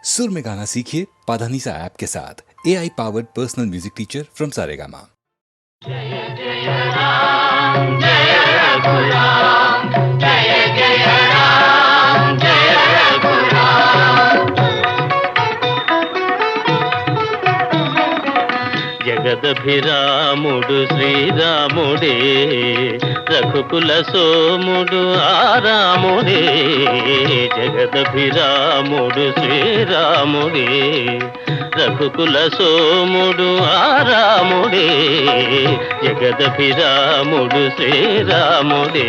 सुर में गाना सीखिए पाधानीसा ऐप के साथ। AI powered personal music teacher from Saregama. जय जय राम जय रघुराम, जय जय राम जय रघुराम। జగదభిరాముడు శ్రీరాముడే, రఘుకుల సోముడు ఆరాముడే. జగదభిరాముడు శ్రీరాముడే, రఘుకుల సోముడు ఆరాముడే. జగదభిరాముడు శ్రీరాముడే,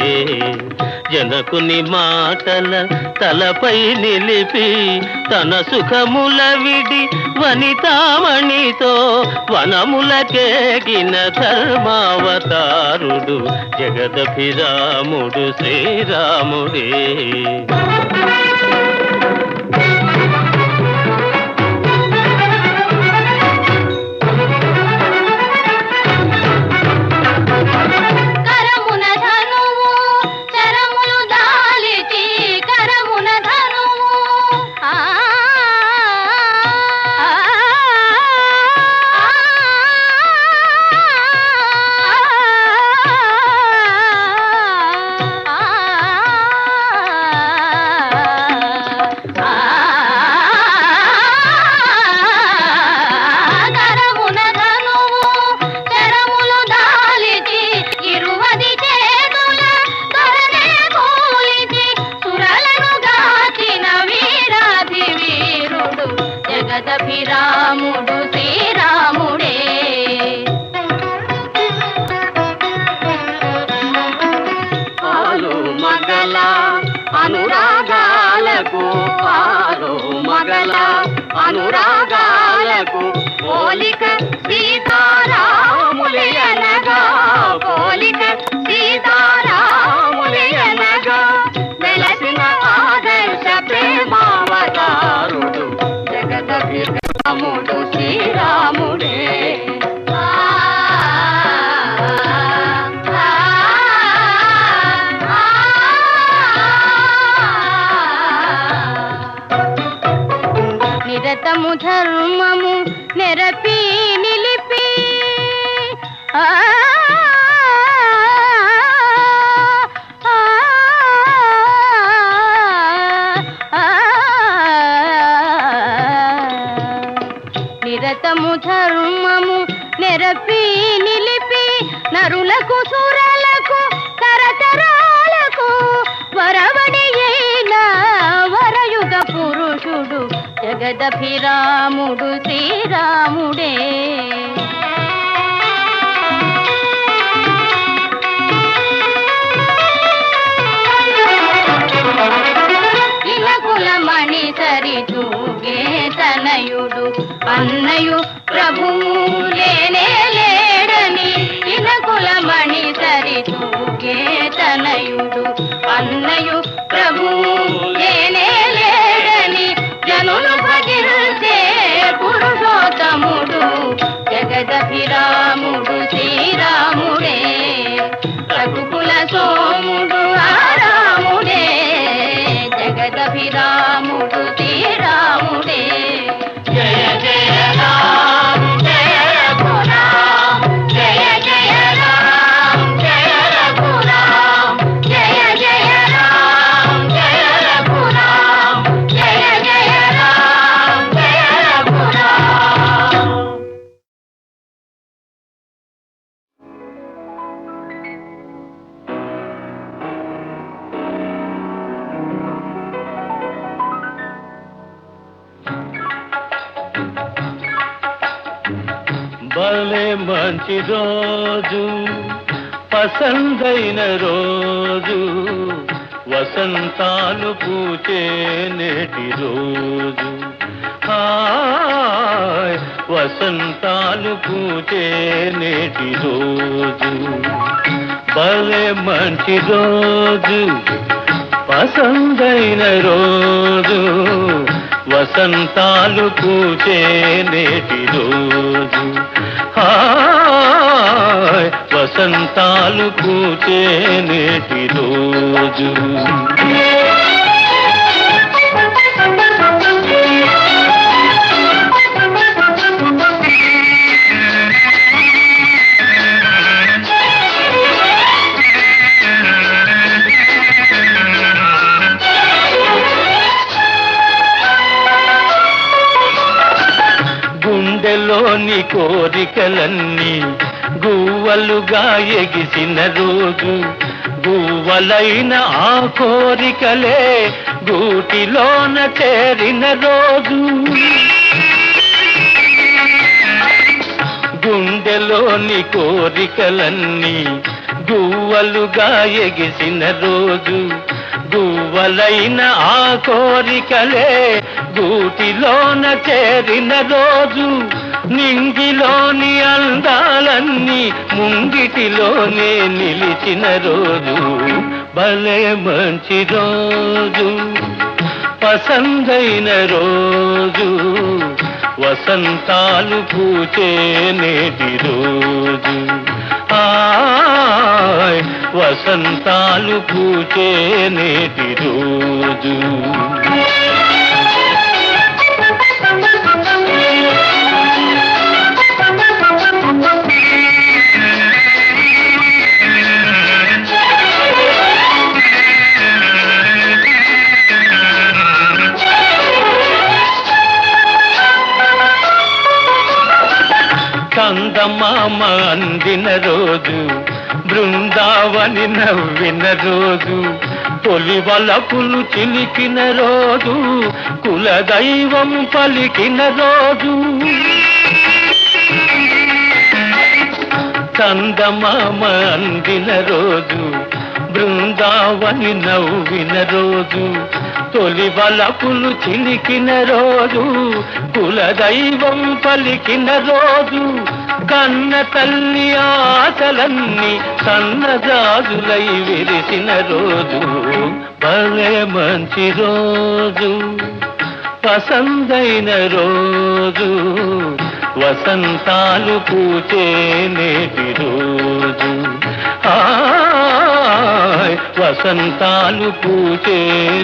జనకుని మాటల తలపై నిలిపి తన సుఖముల విడి వనితామణితో వనములకేగిన ధర్మావతారుడు జగదభిరాముడు శ్రీరాముడే. జగదభిరాముడు శ్రీరాముడే. పాలు మగల అనురాగాలకు, పాలు మగల అనురాగాలకు పోలిక సీతారాములయనగా, పోలిక సీతారాములయనగా వెలసిన ఆదర్శ ప్రేమావతారుడు జగదభిరాముడు శ్రీరాముడే. నిరతము ధర్మము నెరపి నిలిపి నిరతము ధర్మము నెరపి నిలిపి నరులకు సురలకు తరతరాలకు వరవడి అయిన వరయుగ పురుషుడు జగదభిరాముడు శ్రీరాముడే. కులమణి సరి తూగే తనయుడు అన్నయు ప్రభువు లేనే లేడని, ఇన కులమణి సరి తూగే తనయుడు అన్నయు ప్రభువు లేనే లేడని జనులు భజించే పురుషోత్తముడు జగదభిరాముడు శ్రీరాముడే. రఘుకుల సోముడు ఆరాముడే, జగదభిరాముడు శ్రీరాముడే. జయ జయ రామ జయ రఘురామ, జయ జయ రామ జయ రఘురామ, జయ జయ రామ జయ రఘురామ, జయ జయ రామ జయ రఘురామ. భలే మంచి రోజు, పసందైన రోజు, వసంతాలు పూచే నేటి రోజు. హాయ్ వసంతాలు పూచే నేటి రోజు. భలే మంచి రోజు, పసందైన రోజు, వసంతాలు పూచే నేటి రోజు. హాయ్ వసంతాలు పూచే నేటి రోజు. గుండెలోని కోరికలన్నీ గువ్వలుగా ఎగిసిన రోజు, గువ్వలైన ఆ కోరికలే గూటిలోన చేరిన రోజు. గుండెలోని కోరికలన్నీ గువ్వలుగా ఎగిసిన రోజు, గువ్వలైన ఆ కోరికలే గూటిలోన చేరిన రోజు. నింగిలోని అందాలన్నీ ముంగిటిలోనే నిలిచిన రోజు, భలే మంచి రోజు, పసందైన రోజు, వసంతాలు పూచే నేటి రోజు. ఆయ్ వసంతాలు పూచే నేటి రోజు. చందమామ అందిన రోజు, బృందావని నవ్విన రోజు, తొలి వలపులు చిలికిన రోజు, కులదైవం పలికిన రోజు. చందమామ అందిన రోజు, బృందావని నవ్విన రోజు, తొలి వలపులు చిలికిన రోజు, కులదైవం పలికిన రోజు. కన్న తల్లి ఆశలన్నీ సన్నజాజులై విరిసిన రోజు, భలే మంచి రోజు, పసందైన రోజు, వసంతాలు పూచే నేటి రోజు. ఆయ్ వసంతాలు పూచే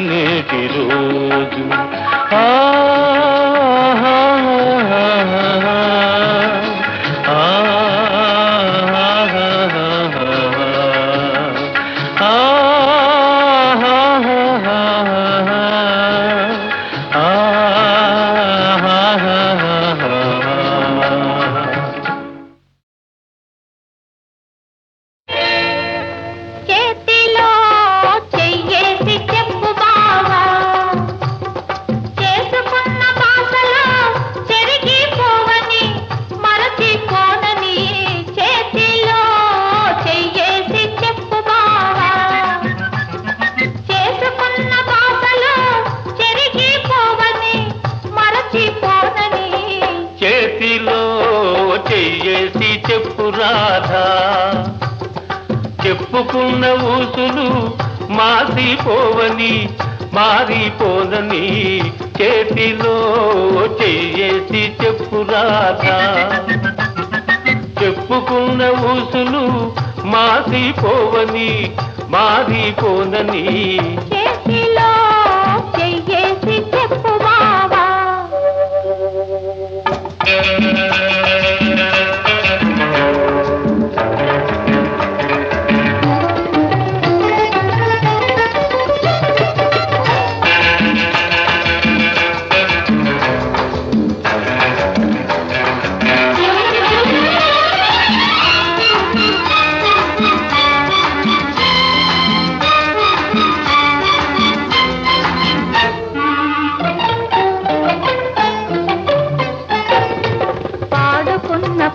నేటి రోజు. చెప్పుకున్న ఊసులు మాసిపోవని, మారిపోనని, చేతిలో చెయ్యేసి చెప్పురాధా. చెప్పుకున్న ఊసులు మాసిపోవని, మారిపోనని, చేతిలో చెయ్యేసి చెప్పు బావా.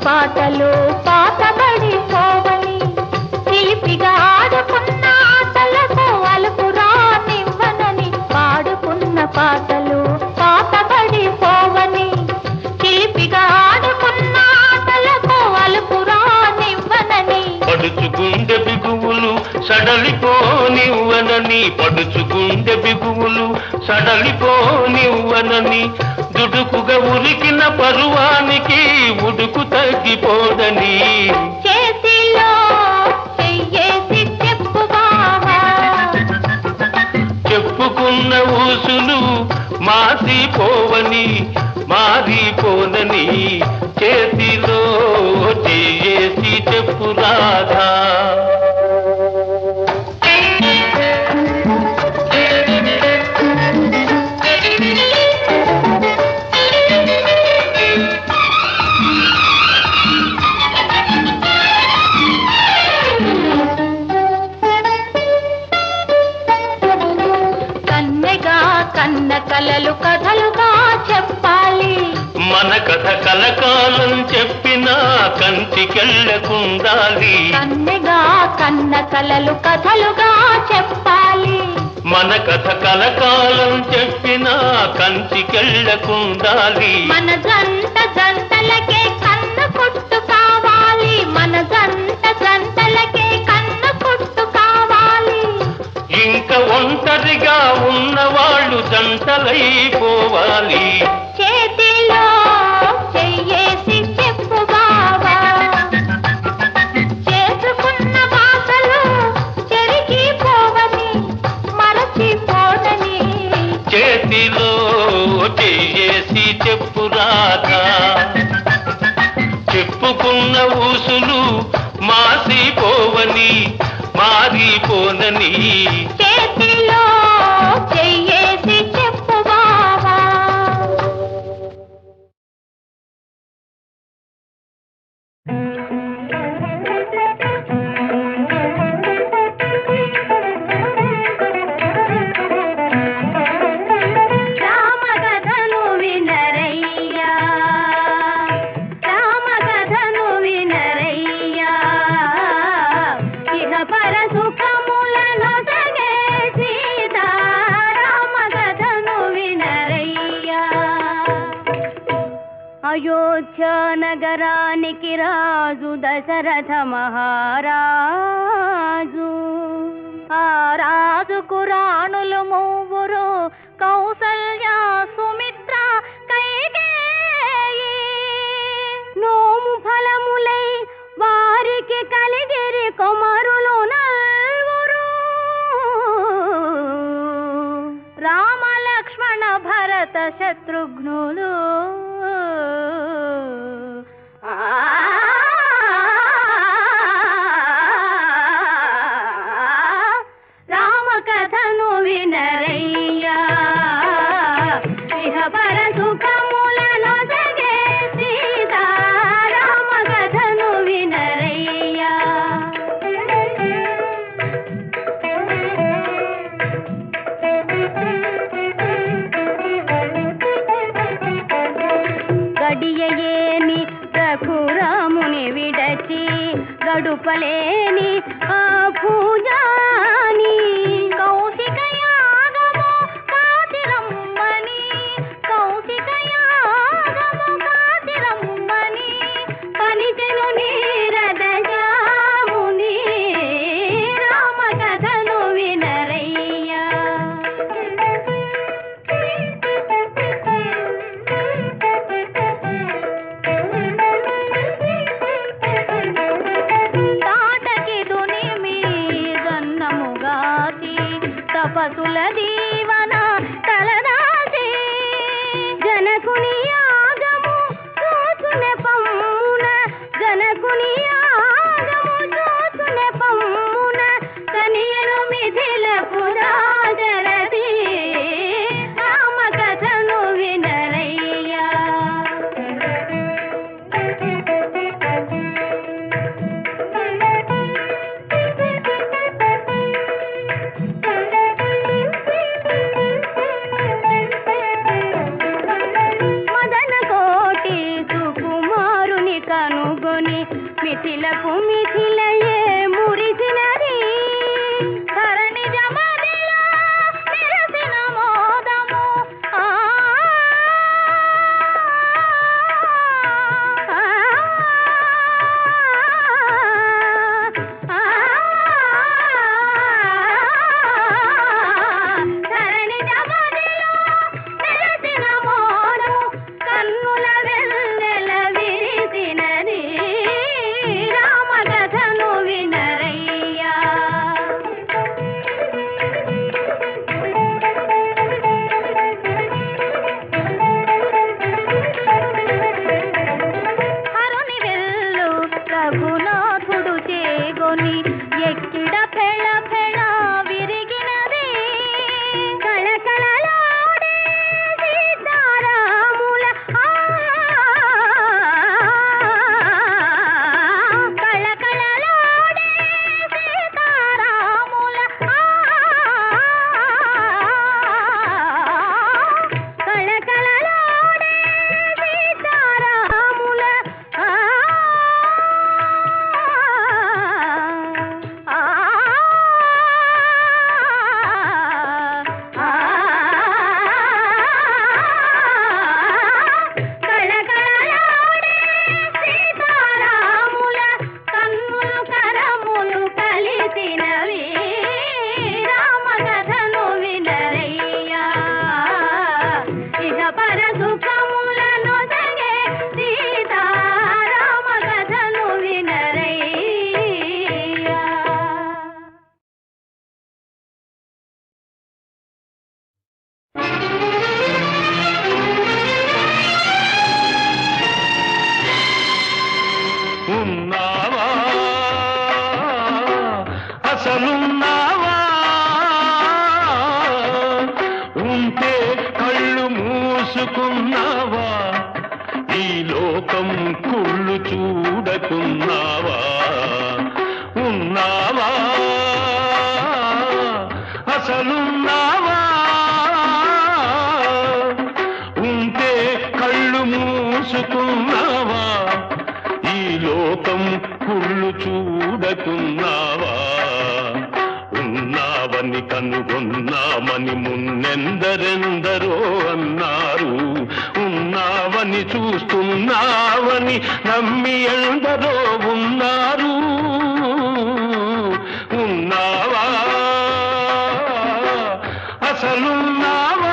పాటలు పాతబడిపోవని, చిలిపిగా ఆడుకున్న ఆటలకు అలుపు రానివ్వనని. పాడుకున్న పాటలు పాతబడిపోవని, చిలిపిగా ఆడుకున్న ఆటలకు అలుపు రానివ్వనని. పడుచుగుండె బిగువులు సడలిపోనివ్వనని, పడుచుగుండె బిగువులు సడలిపోనివ్వనని, దుడుకుగా ఉరికిన పరువానికి ఉడుకు తగ్గిపోదని. చేతిలో చెయ్యేసి చెప్పు బావా. చెప్పుకున్న ఊసులు మాసిపోవని, మారిపోనని, చేతిలో చెయ్యేసి చెప్పు రాధా. కథ కలకాలం చెప్పినా కంటికెళ్ళకుండాలి. కన్నెగా కన్న కలలు కథలుగా చెప్పాలి. మన కథ కలకాలం చెప్పినా కంటికెళ్ళకుండాలి. మన జంట జంటలకే కన్ను కుట్టు కావాలి. మన జంట జంటలకే కన్ను కుట్టు కావాలి. ఇంకా ఒంటరిగా ఉన్నవాళ్ళు జంటలైపోవాలి. చేతిలో చెయ్యేసి చెప్పు బావా, చేసుకున్న బాసలు చెరిగిపోవని మరచిపోనని. చేతిలో చెయ్యేసి చెప్పు రాధా, చెప్పుకున్న ఊసులు మాసిపోవని మారిపోనని. చేతిలో చెయ్యేసి చెప్పు బావా. రామకథను వినరయ్యా, రామకథను వినరయ్యా, ఇహ పర సుఖములను సగే సీతా. రామకథను వినరయ్యా. అయోధ్య నగరానికి రాజు దశరథ మహారాజు. ఆ రాజుకు రాణులు మూవురు, కౌసల్య, సుమిత్ర, కైకేయి. నోము ఫలములై వారికి కలిగిరి కుమారులు నల్వురు. రామ లక్ష్మణ భరత శత్రుఘ్నులు. రామకథను వినరయ్యా, ఇహ పర సుఖములను సగే సీతా. రామకథను వినరయ్యా. గడియయేని రఘురాముని విడచి గడుపలేని ఆ పూజాని. కౌశిక యాగము కాతిరమ్మని, కౌశిక యాగము కాతిరమ్మని పలికెను నీరద జాముని. రామకథను వినరయ్యా. తాటకి దునిమి గన్నముగాచి తపసుల దీవన తలదాచి. జనకుని యాగము చూచునే పమ్మున, జనకుని యాగము చూచునే పమ్మున కనియను మిథిలకు రాజరథి. రామకథను వినరయ్యా. మద చూస్తున్నావా? ఈ లోకం కుళ్ళు చూడకున్నావా? ఉన్నావా? అసలున్నావా? ఉంటే కళ్ళు మూసుకున్నావా? ఈ లోకం కుళ్ళు చూడకున్నావా? ఉన్నావని కనుగొన్నామని మున్నెందరెందరో అన్నారు. ఉన్నావని చూస్తున్నావని నమ్మి ఎందరో ఉన్నారు. ఉన్నావా? అసలున్నావా?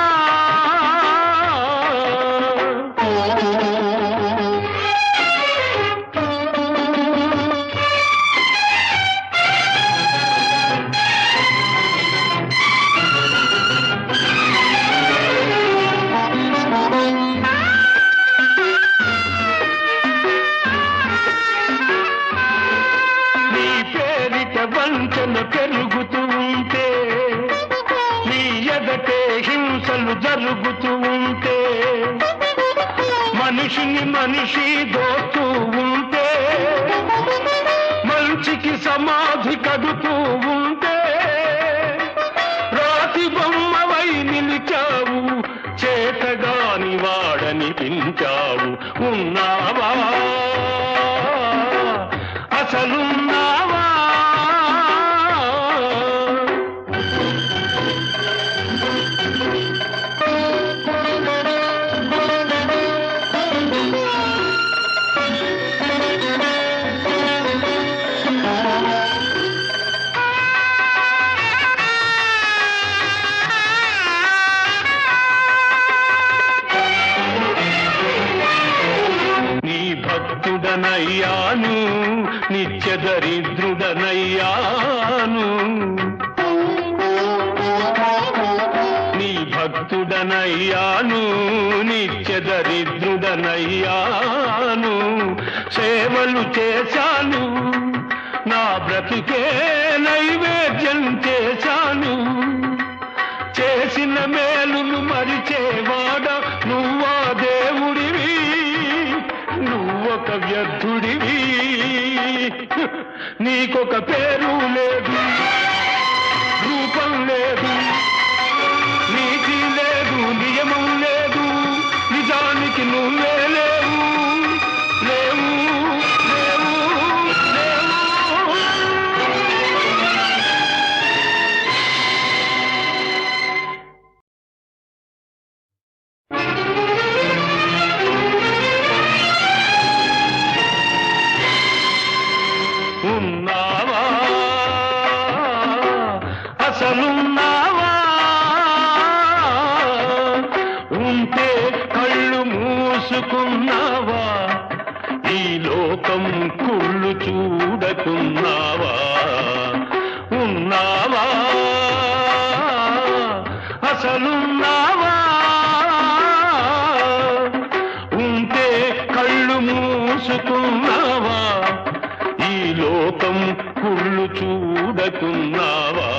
వంచన పెరుగుతూ ఉంటే, నీ ఎదటే హింసలు జరుగుతూ ఉంటే, మనిషిని మనిషి దోస్తూ ఉంటే, మంచికి సమాధి కడుతూ ఉంటే, రాతి బొమ్మవై నిలిచావు, చేతగాని వాడనిపించావు. ఉన్నావా? అసలున్నావా? భక్తుడనయ్యాను, నిత్య దరిద్రుడనయ్యాను. నీ భక్తుడనయ్యాను, నిత్య దరిద్రుడనయ్యాను. సేవలు చేశాను, నా బ్రతుకే నైవేద్యం చేశాను. చేసిన మేలును మరిచేవాడా నువ్వా దేవుడివి? నువ్వొక వ్యర్థుడివి. నీకొక పేరు లేదు, రూపం లేదు, నీతి లేదు, నియమం లేదు. నిజానికి నువ్వే లేవు, లేవు, లేవు, లేవు. ఉన్నావా? అసలున్నావా? ఉంటే కళ్ళు మూసుకున్నావా? ఈ లోకం కుళ్ళు చూడకున్నావా? ఉన్నావా? అసలున్నావా? ఉంటే కళ్ళు మూసుకున్నావా? ఈ లోకం కుళ్ళు చూడకున్నావా?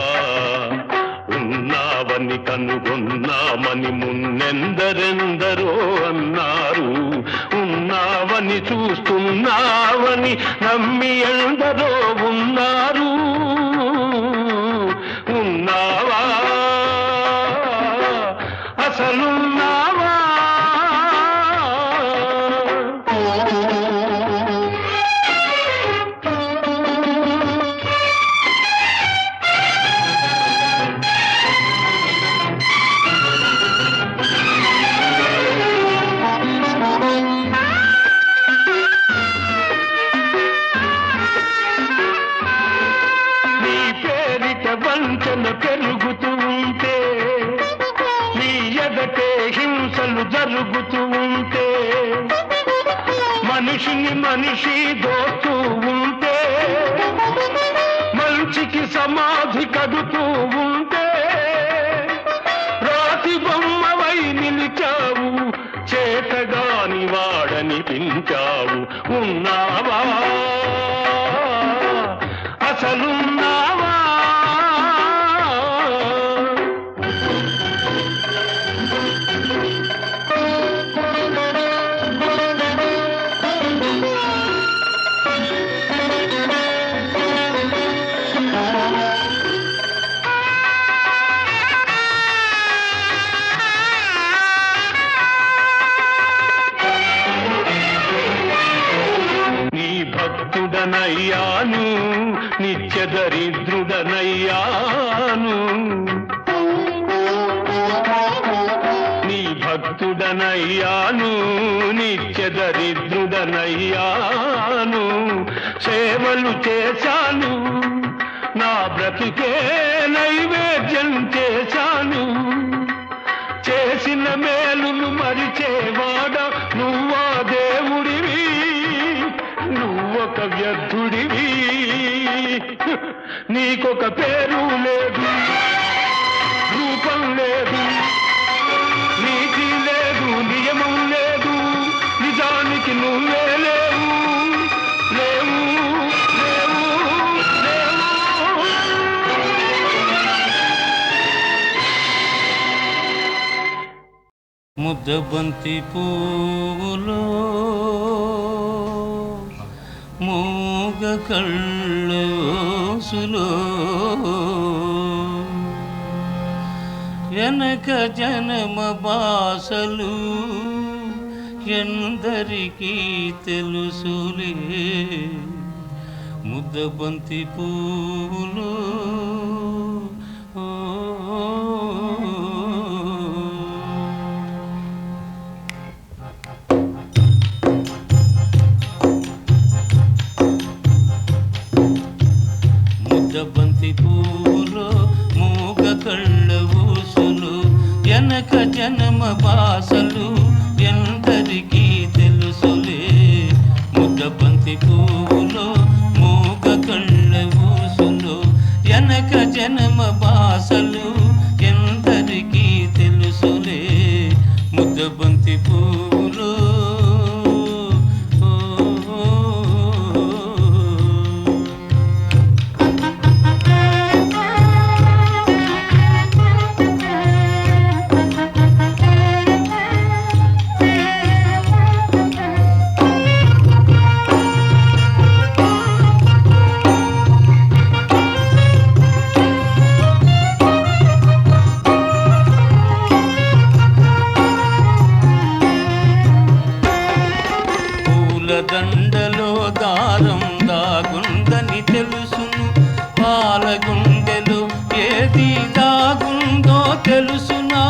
ఉన్నావని కనుగొన్నామని మున్నెందరెందరో అన్నారు. ఉన్నావని చూస్తున్నావని నమ్మి ఎందరో ఉన్నారు. ఉన్నావా? అసలున్నావా? వంచన పెరుగుతూ ఉంటే, నీ ఎదటే హింసలు జరుగుతూ ఉంటే, మనిషిని మనిషి దోస్తూ ఉంటే, మంచికి సమాధి కడుతూ ఉంటే, రాతి బొమ్మవై నిలిచావు, చేతగాని వాడనిపించావు. ఉన్నావా? అసలున్నావా? భక్తుడనయ్యాను నిత్య దరిద్రుడనయ్యాను నీ భక్తుడనయ్యాను నిత్య దరిద్రుడనయ్యాను సేవలు చేశాను నా బ్రతుకే నైవేద్యం చేశాను చేసిన మేలును మరిచేవాడ నువ్వా దేవుడివి నువ్వొక వ్యర్థుడివి నీకొక పేరు లేదు రూపం లేదు నీతి లేదు నియమం లేదు నిజానికి నువ్వే లేవు లేవు లేవు లేవు ముద్దబంతి పూలో మూగ కళ్ళోసులో వెనక జనమ బాసలు ఎందరికీ తెలుసులే ముద్దబంతి పూలో ముద్దబంతి పూలో మూగ కళ్ళ ఊసులు వెనక జనమ బాసలు ఎందరికీ తెలుసులే ముద్దబంతి పూలో మూగ కళ్ళ ఊసులు వెనక జనమ బాసలు ఎందరికీ తెలుసులే ముద్దబంతి పూలో దండలో దారం దాగుందని తెలుసును పాలగుండెలో ఏది దాగుందో తెలుసునా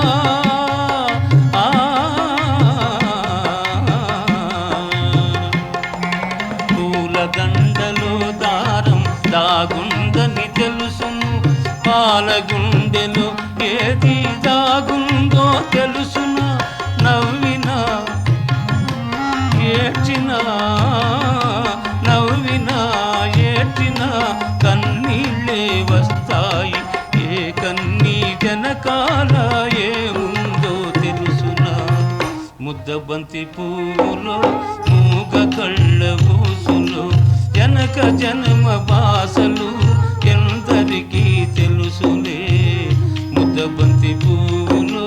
పూల దండలో దారం దాగుందని తెలుసును పాలగుండెలో ఏది దాగుందో తెలుసునా నవ్వినా ఏడ్చినా నవ్వినా ఏడ్చినా కన్నీళ్ళే వస్తాయి ఏ కన్నీ వెనకాల ఏముందో తెలుసునా ముద్దబంతి పూలో మూగ కళ్ళ ఊసులు వెనక జన్మ బాసలు ఎందరికీ తెలుసులే ముద్దబంతి పూలో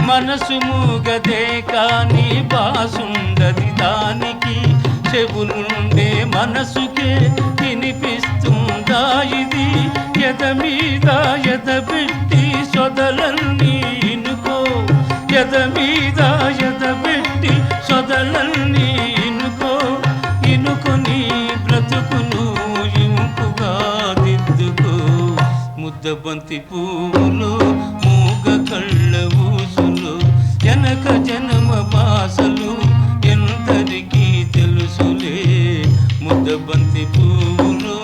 మనసు మూగదే కాని బాసుండది దానికి చెవులుండే మనసుకే వినిపిస్తుందా ఇది ఎద మీద ఎదబెట్టి సొదలన్నీ ఇనుకో ఎద మీద ఎదబెట్టి సొదలన్నీ ఇనుకో ఇనుకొని బ్రతుకును ఇంపుగా దిద్దుకో ముద్దబంతి పూలు మూగ కళ్ళ ఊసులు వెనక జన్మ బాసలు ఎందరికీ తెలుసులే ముద్దబంతి పూలు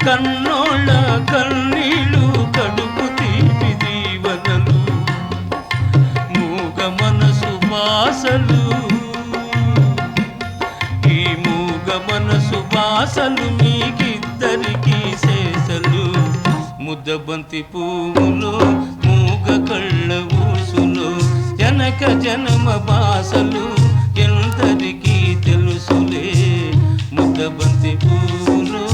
కన్నోళ్ళ కన్నీళ్ళు కడుపు తీపి దీవనలు మూగ మనసు బాసలు ఈ మూగ మనసు బాసలు మీకిద్దరికి శేషలు ముద్దబంతి పువ్వులో మూగ కళ్ళ ఊసులో జనక జన్మ బాసలు ఎందరికీ తెలుసులే ముద్దబంతి పువ్వులో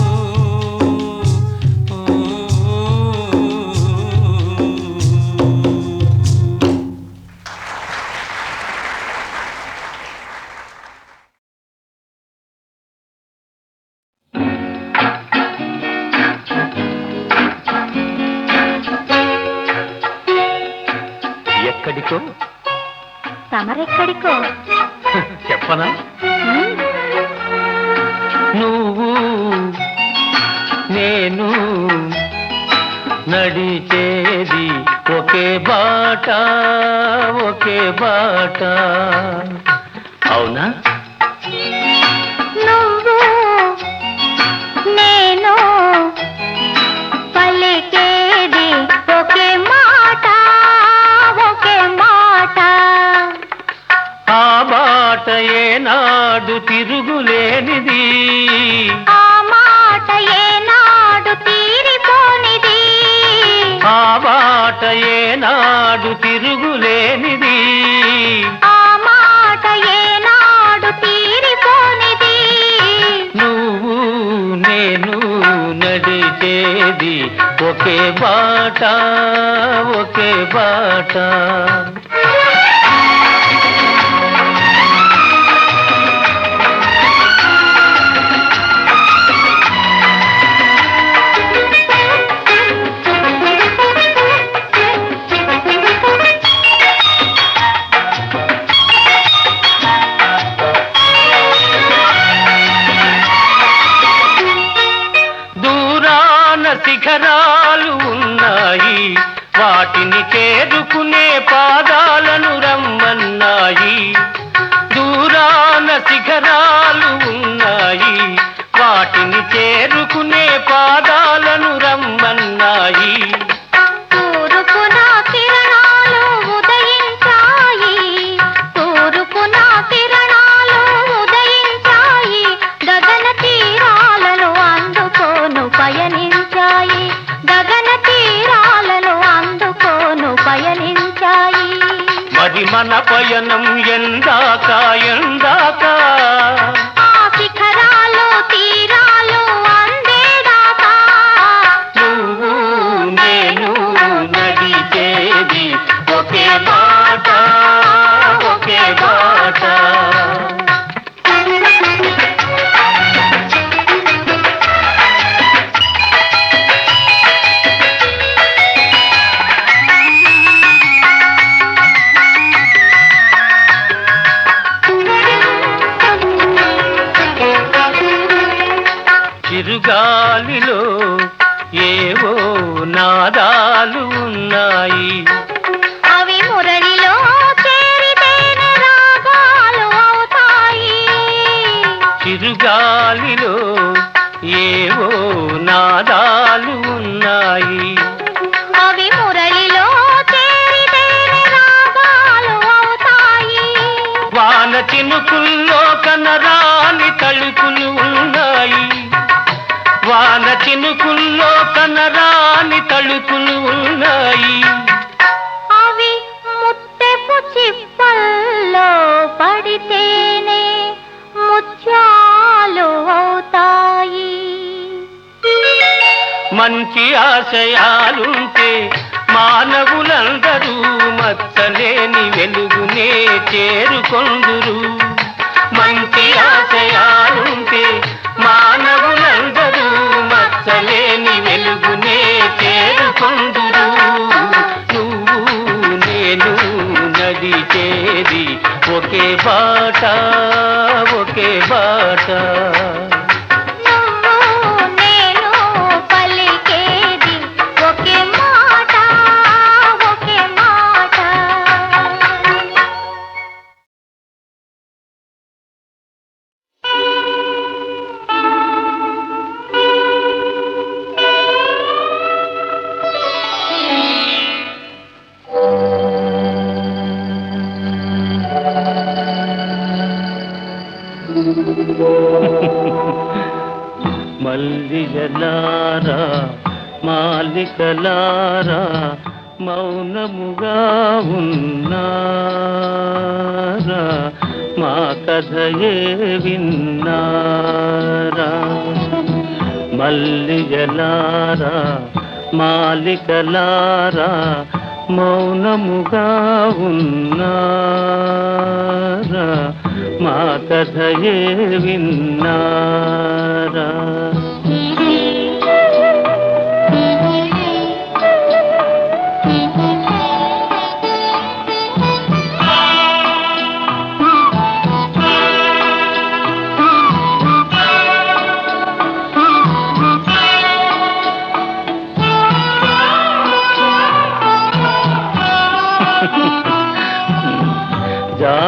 ఎక్కడికో తమరెక్కడికో చెప్పనా నువ్వు నేను నడిచేది ఒకే బాట అవునా నువ్వు నేను పలికేది ఒకే మాట ఆ బాట ఏనాడు తిరుగులేనిది ఆ మాట ఏనాడు తీరిపోనిది ఆ బాట ఏనాడు తిరుగులేనిది ఆ మాట ఏనాడు తీరిపోనిది నువ్వు నేను నడిచేది ఒకే బాట దూరాన శిఖరాలు ఉన్నాయి వాటిని చేరుకునే పాదాలను రమ్మన్నాయి దూరాన శిఖరాలు ఉన్నాయి వాటిని చేరుకునే పాదాలను రమ్మన్నాయి తూర్పున కిరణాలు ఉదయించాయి తూర్పున కిరణాలు ఉదయించాయి గగన తీరాలను అందుకోను పయనించాయి గగన తీరాలను అందుకోను పయనించాయి మరి మన పయనం ఎందాక ఆ శిఖరాలు తీరాలు అందేదాకా నువ్వు నేను నడిచేది ఒకే బాట చిరుగాలిలో ఏవో నాదాలు ఉన్నాయి అవి మురళిలో చేరితేనే రాగాలు అవుతాయి చిరుగాలిలో ఏవో నాదాలు ఉన్నాయి అవి మురళిలో చేరితేనే రాగాలు అవుతాయి వాన చినుకుల్లో కనరాని తళుకులు ఉన్నాయి వాన చినుకుల్లో కనరాని తళుకులు ఉన్నాయి అవి ముత్తెపు చిప్పల్లో పడితేనే ముత్యాలు అవుతాయి మంచి ఆశయాలుంటే మానవులందరూ మచ్చలేని వెలుగునే చేరుకొందురు మంచి ఆశయాలుంటే మానవులందరూ మచ్చలేని వెలుగునే చేరుకొందురు నువ్వు నేను నడిచేది ఒకే బాట నువ్వు నేను పలికేది ఒకే మాట మల్లిజలారా మాలికలారా మౌనముగా ఉన్నారా మా కథయే విన్నారా మల్లిజలారా మాలికలారా మౌనముగా ఉన్నారా మా కథయే విన్నారా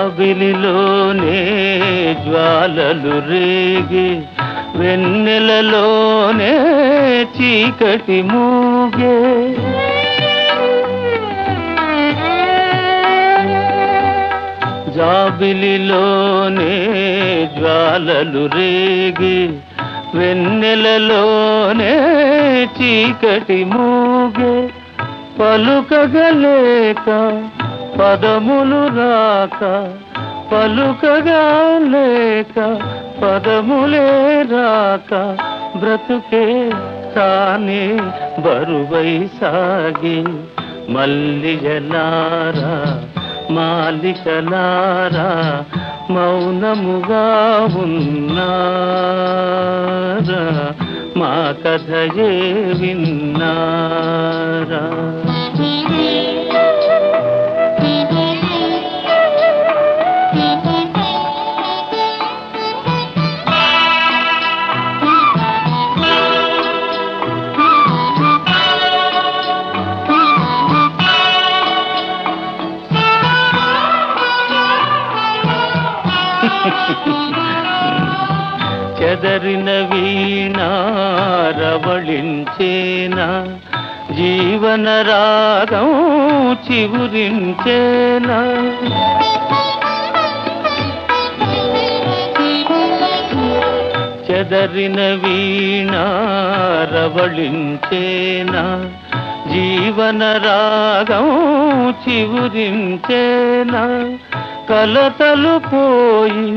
జాబిలిలోనే జ్వాలలు రేగి వెన్నెలలోనే చీకటి మూగే జాబిలిలోనే జ్వాలలు రేగి వెన్నెలలోనే చీకటి మూగే పలుకగలేక పదములు రాక పలుకగా లేక పదములే రాక బ్రతుకే తానే బరువై సాగి మల్లిజలారా మాలికలారా మౌనముగా ఉన్నారా మా కథయే విన్నారా చెదరిన వీణారవళించేనా జీవన రాగం చివురించేనా చెదరిన వీణారవళించేనా జీవన రాగం చివురించేనా కలతలు పోయి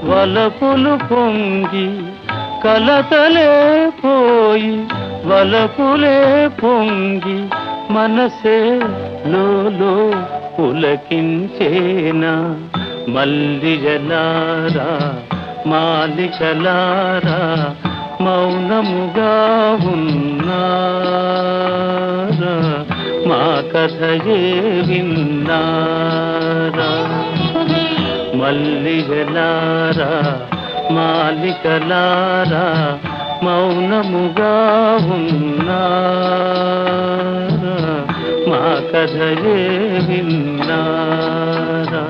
వలపులు పొంగి కలతలే పోయి వలపులే పొంగి మనసే లోలో పులకించేనా మల్లిజలారా మాలికలారా మౌనముగా ఉన్నారా మా కథయే విన్నారా మల్లిగలారా మాలికలారా మౌనముగా ఉన్నారా మా కథయే విన్నారా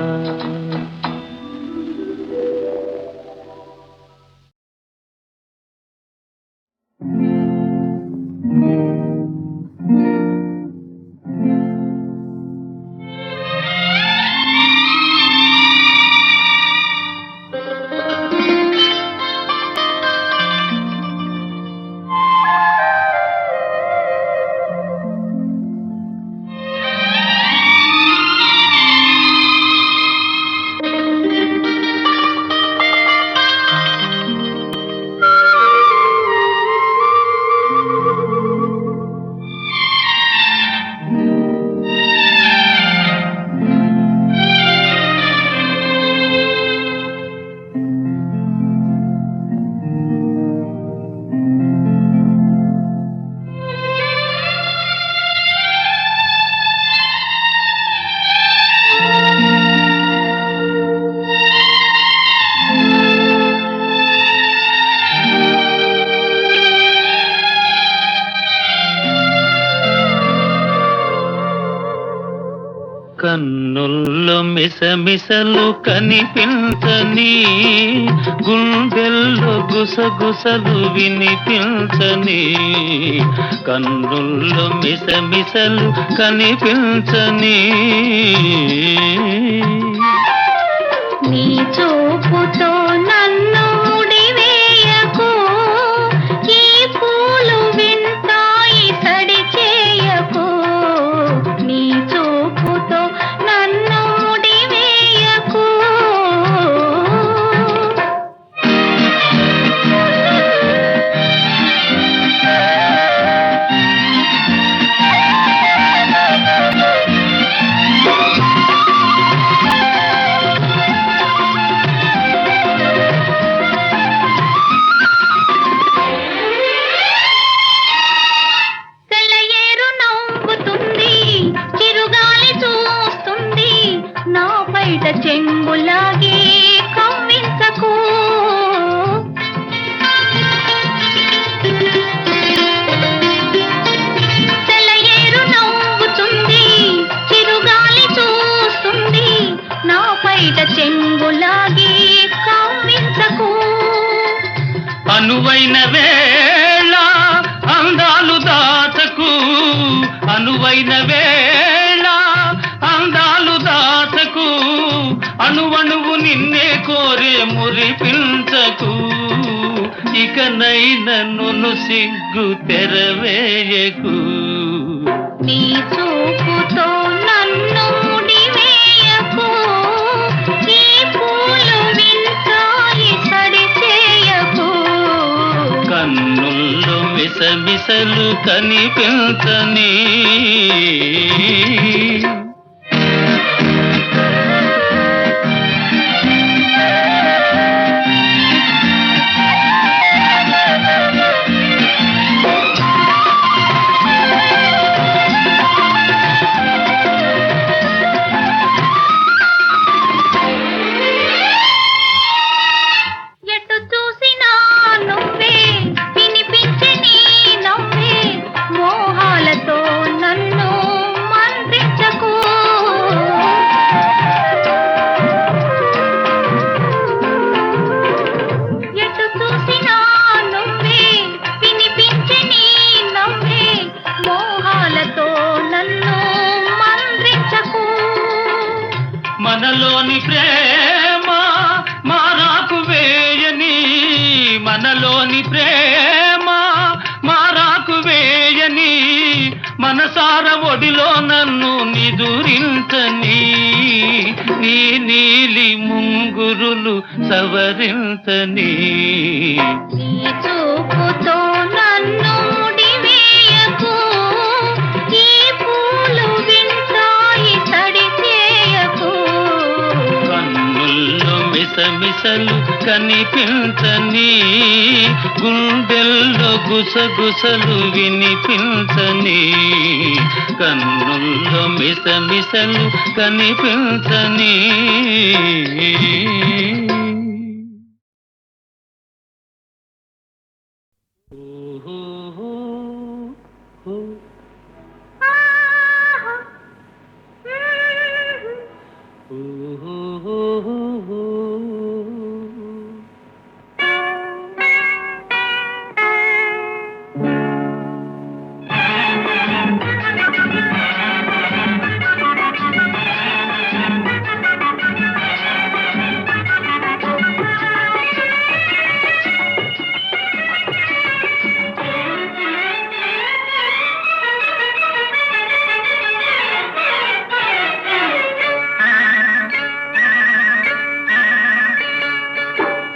కన్నుల్లో మిసమిసలు కనిపించని గుండెల్లో గుసగుసలు వినిపించని కన్నుల్లో మిసమిసలు కనిపించని నీ చూపుతో నన్ను ముడివేయకు వేళ అందాలు దాచకు, అనువైన వేళ అందాలు దాచకు, అణువణువు నిన్నే కోరే మురిపించకు. ఇకనైనా నన్ను సిగ్గు తెరవేయకు. నీ చూపుతో నన్ను ముడివేయకు, ఈ పూలు వింతాయి సడి చేయకు. కన్నుల్లో మిసమిసలు కనిపించని ఎటు చూసినా నువ్వే, వినిపించే నీ నవ్వే, మోహాలతో నన్ను మంత్రించకు. ఎటు చూసినా నువ్వే, వినిపించే నీ నవ్వే, మోహాలతో నన్ను మంత్రించకు. మనలోని ప్రేమ మారాకు వేయని, మనలోని ప్రేమ మారాకు వేయని, మనసార ఒడిలో నన్ను నిదురించని, నీ నీలి ముంగురులు సవరించని. నీ చూపుతో నన్ను ముడివేయకు, ఈ పూలు వింతాయి సడి చేయకు. కన్నుల్లో మిసమిసలు కనిపించని, గుండెల్లో గుసగుసలు వినిపించని. కన్నుల్లో మిసమిసలు కనిపించని.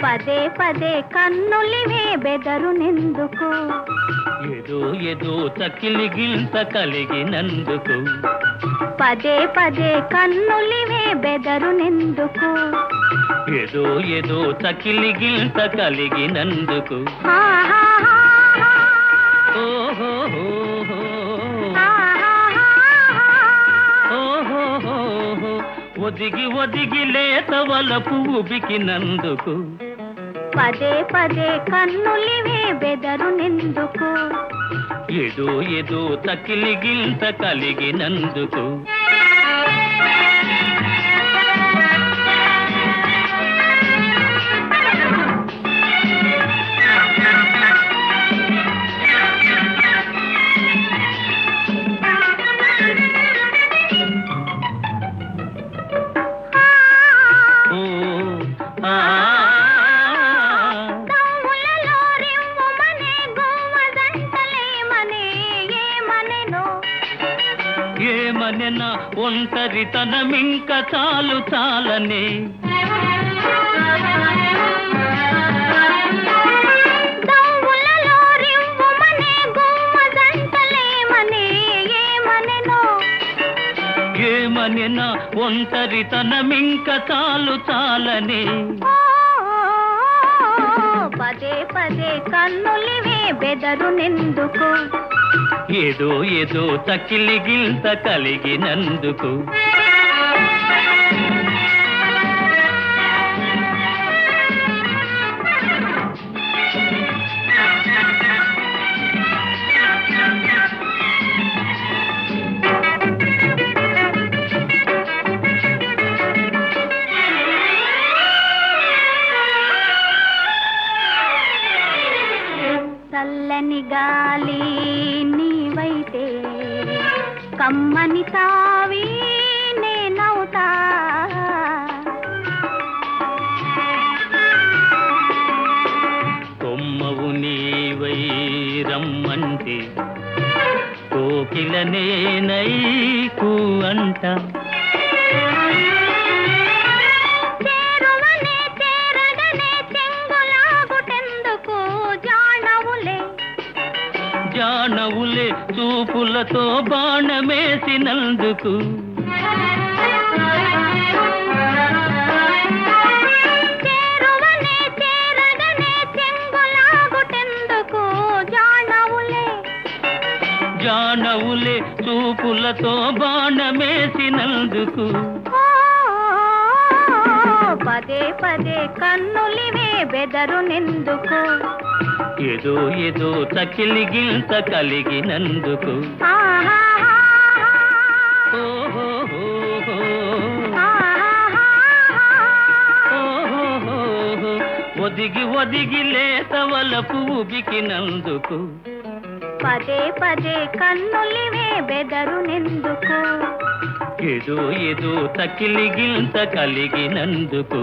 పదే పదే కన్నులివే బెదరునెందుకు, ఏదో ఏదో తకిలి గింత కలిగినందుకు. పదే పదే కన్నులివే బెదరునెందుకు. ఏదో ఏదో తకిలి గింత కలిగినందుకు. హా హా హా హా. ఓహో హా హా హా హా. ఓహో ఒదిగి ఒదిగి లేత వలపు ఉబికినందుకు. పదే పదే కన్నులివే బెదరునెందుకు. ఏదో ఏదో తకిలి గింత కలిగినందుకు. దమ్ములలో రివ్వుమనే గోవదంటలేమనే ఏమనెనో. ఏమనెనా ఒంటరితనమింక చాలు చాలనే. దమ్ములలో రివ్వుమనే గోవదంటలేమనే ఏమనెనో. ఏమనెనా ఒంటరితనమింక చాలు చాలనే. పదే పదే కన్నులివే బెదరునెందుకు. ఏదో ఏదో తకిలి గింత కలిగినందుకు. చల్లని గాలి నీవైతే కమ్మని తావి నేనవుతా కొమ్మవు నీవై రమ్మంటే కోకిల నేనై అంట చేరువనే చేరగనే చెంగులాగుటెందుకు జానవులే జానవులే చూపులతో బాణమేసినందుకు చేరువనే చేరగనే చెంగులాగుటెందుకు జానవులే జానవులే చూపులతో బాణమేసినందుకు ఓ, పదే పదే కన్నులివే బెదరునెందుకు ఏదో ఏదో చకిలి గిల్త కలిగినందుకు ఆహాహా, ఓహోహోహో, ఆహాహా. ఓహోహోహో, ఒదిగి ఒదిగి లేత వలపు ఉబికినందుకు పదే పదే కన్నులివే బెదరునెందుకు ఏదో ఏదో చకిలి గిల్త కలిగినందుకు